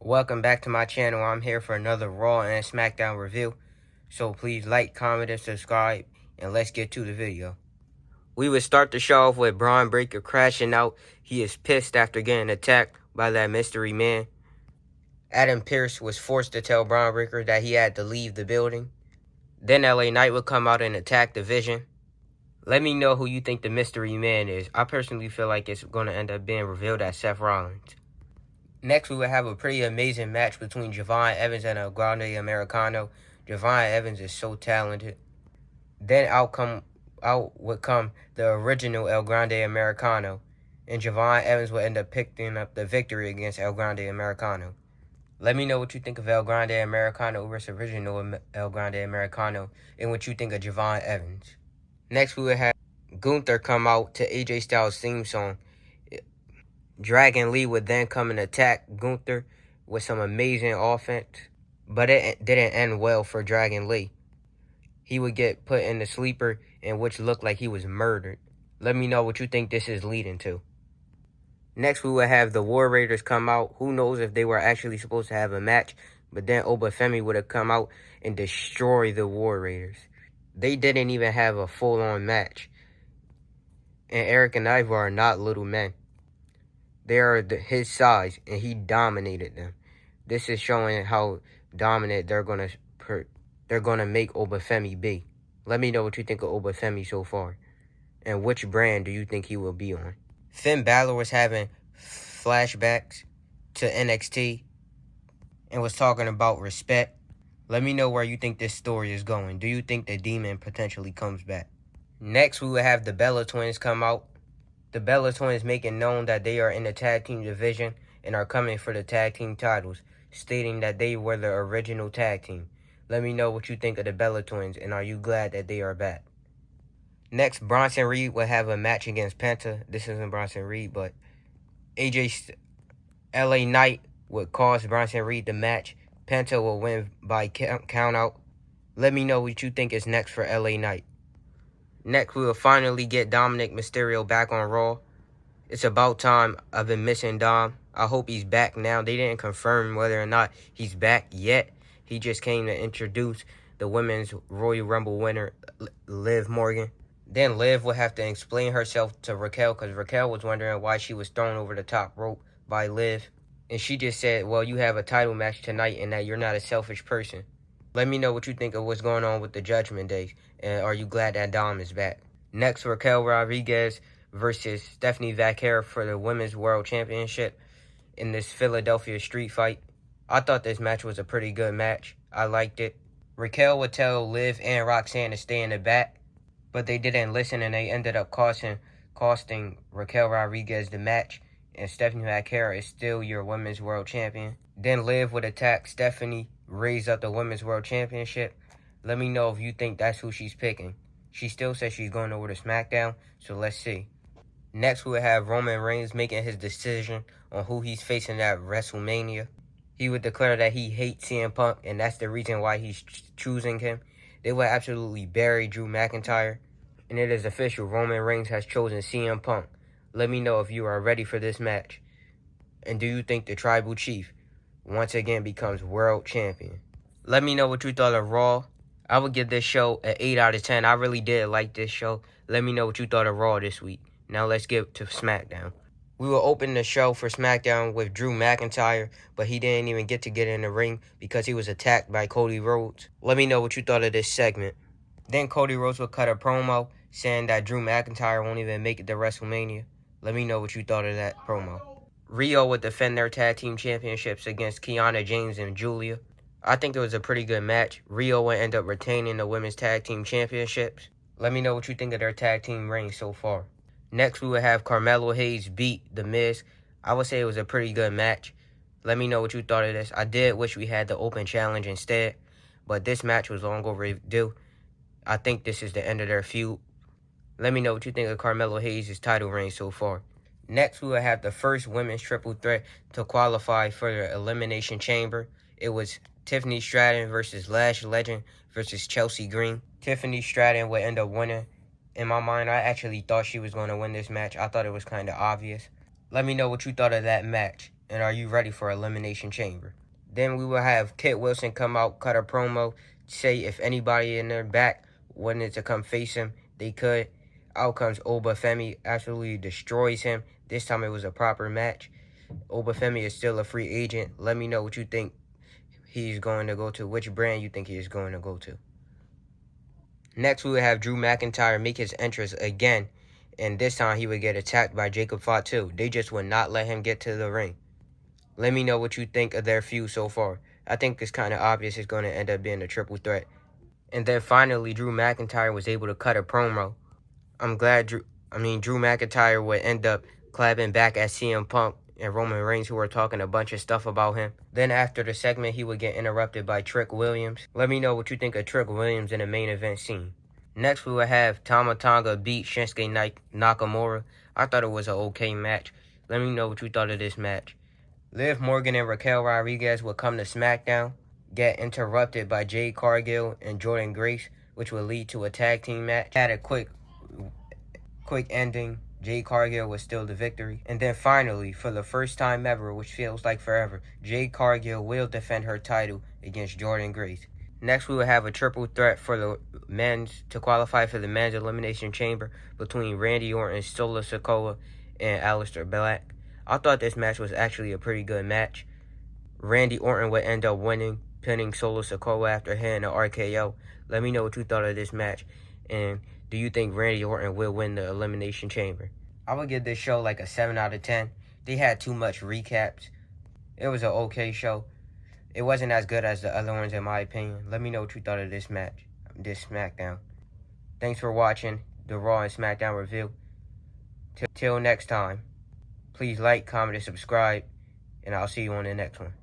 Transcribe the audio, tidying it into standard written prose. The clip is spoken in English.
Welcome back to my channel. I'm here for another Raw and Smackdown review. So please like, comment, and subscribe, and let's get to the video. We would start the show off with Braun Breaker crashing out. He is pissed after getting attacked by that mystery man. Adam Pearce was forced to tell Braun Breaker that he had to leave the building. Then LA Knight would come out and attack the Vision. Let me know who you think the mystery man is. I personally feel like it's going to end up being revealed as Seth Rollins. Next, we would have a pretty amazing match between Javon Evans and El Grande Americano. Javon Evans is so talented. Then out would come the original El Grande Americano, and Javon Evans would end up picking up the victory against El Grande Americano. Let me know what you think of El Grande Americano versus original El Grande Americano, and what you think of Javon Evans. Next, we would have Gunther come out to AJ Styles' theme song. Dragon Lee would then come and attack Gunther with some amazing offense, but it didn't end well for Dragon Lee. He would get put in the sleeper, in which looked like he was murdered. Let me know what you think this is leading to. Next, we would have the War Raiders come out. Who knows if they were actually supposed to have a match, but then Obafemi would have come out and destroy the War Raiders. They didn't even have a full-on match. And Eric and Ivar are not little men. They are his size, and he dominated them. This is showing how dominant they're gonna make Obafemi be. Let me know what you think of Obafemi so far, and which brand do you think he will be on. Finn Balor was having flashbacks to NXT and was talking about respect. Let me know where you think this story is going. Do you think the Demon potentially comes back? Next, we will have the Bella Twins come out. The Bella Twins making known that they are in the tag team division and are coming for the tag team titles, stating that they were the original tag team. Let me know what you think of the Bella Twins, and are you glad that they are back? Next, Bronson Reed will have a match against Penta. This isn't Bronson Reed, but LA Knight would cost Bronson Reed the match. Penta will win by count out. Let me know what you think is next for LA Knight. Next, we will finally get Dominic Mysterio back on Raw. It's about time. I've been missing Dom. I hope he's back now. They didn't confirm whether or not he's back yet. He just came to introduce the Women's Royal Rumble winner, Liv Morgan. Then Liv will have to explain herself to Raquel, because Raquel was wondering why she was thrown over the top rope by Liv. And she just said, well, you have a title match tonight and that you're not a selfish person. Let me know what you think of what's going on with the Judgment Day, and are you glad that Dom is back? Next, Raquel Rodriguez versus Stephanie Vaquera for the Women's World Championship in this Philadelphia street fight. I thought this match was a pretty good match. I liked it. Raquel would tell Liv and Roxanne to stay in the back, but they didn't listen, and they ended up costing Raquel Rodriguez the match, and Stephanie Vaquera is still your Women's World Champion. Then Liv would attack Stephanie, raise up the Women's World Championship. Let me know if you think that's who she's picking. She still says she's going over to SmackDown, so let's see. Next, we would have Roman Reigns making his decision on who he's facing at WrestleMania. He would declare that he hates CM Punk, and that's the reason why he's choosing him. They would absolutely bury Drew McIntyre, and it is official. Roman Reigns has chosen CM Punk. Let me know if you are ready for this match. And do you think the Tribal Chief once again becomes World Champion? Let me know what you thought of Raw. I would give this show an 8 out of 10. I really did like this show. Let me know what you thought of Raw this week. Now let's get to SmackDown. We will open the show for SmackDown with Drew McIntyre, but he didn't even get in the ring because he was attacked by Cody Rhodes. Let me know what you thought of this segment. Then Cody Rhodes will cut a promo saying that Drew McIntyre won't even make it to WrestleMania. Let me know what you thought of that promo. Rio would defend their tag team championships against Kiana James and Julia. I think it was a pretty good match. Rio would end up retaining the women's tag team championships. Let me know what you think of their tag team reign so far. Next, we would have Carmelo Hayes beat The Miz. I would say it was a pretty good match. Let me know what you thought of this. I did wish we had the open challenge instead, but this match was long overdue. I think this is the end of their feud. Let me know what you think of Carmelo Hayes' title reign so far. Next, we will have the first women's triple threat to qualify for the Elimination Chamber. It was Tiffany Stratton versus Lash Legend versus Chelsea Green. Tiffany Stratton would end up winning. In my mind, I actually thought she was going to win this match. I thought it was kind of obvious. Let me know what you thought of that match. And are you ready for Elimination Chamber? Then we will have Kit Wilson come out, cut a promo, say if anybody in their back wanted to come face him, they could. Out comes Obafemi, absolutely destroys him. This time it was a proper match. Obafemi is still a free agent. Let me know what you think he's going to go to, which brand you think he is going to go to. Next, we will have Drew McIntyre make his entrance again, and this time he would get attacked by Jacob Fatu. They just would not let him get to the ring. Let me know what you think of their feud so far. I think it's kind of obvious it's going to end up being a triple threat. And then finally, Drew McIntyre was able to cut a promo. I'm glad Drew McIntyre would end up clapping back at CM Punk and Roman Reigns, who were talking a bunch of stuff about him. Then after the segment, he would get interrupted by Trick Williams. Let me know what you think of Trick Williams in the main event scene. Next, we will have Tama Tonga beat Shinsuke Nakamura. I thought it was an okay match. Let me know what you thought of this match. Liv Morgan and Raquel Rodriguez would come to SmackDown, get interrupted by Jade Cargill and Jordynne Grace, which would lead to a tag team match. Had a quick ending. Jade Cargill was still the victory. And then finally, for the first time ever, which feels like forever, Jade Cargill will defend her title against Jordynne Grace. Next, we will have a triple threat for the men's to qualify for the men's elimination chamber between Randy Orton, Solo Sikoa, and Aleister Black. I thought this match was actually a pretty good match. Randy Orton would end up winning, pinning Solo Sikoa after hitting an RKO. Let me know what you thought of this match. And do you think Randy Orton will win the Elimination Chamber? I would give this show like a 7 out of 10. They had too much recaps. It was an okay show. It wasn't as good as the other ones in my opinion. Let me know what you thought of this match, this SmackDown. Thanks for watching the Raw and Smackdown review. Till next time, please like, comment, and subscribe, and I'll see you on the next one.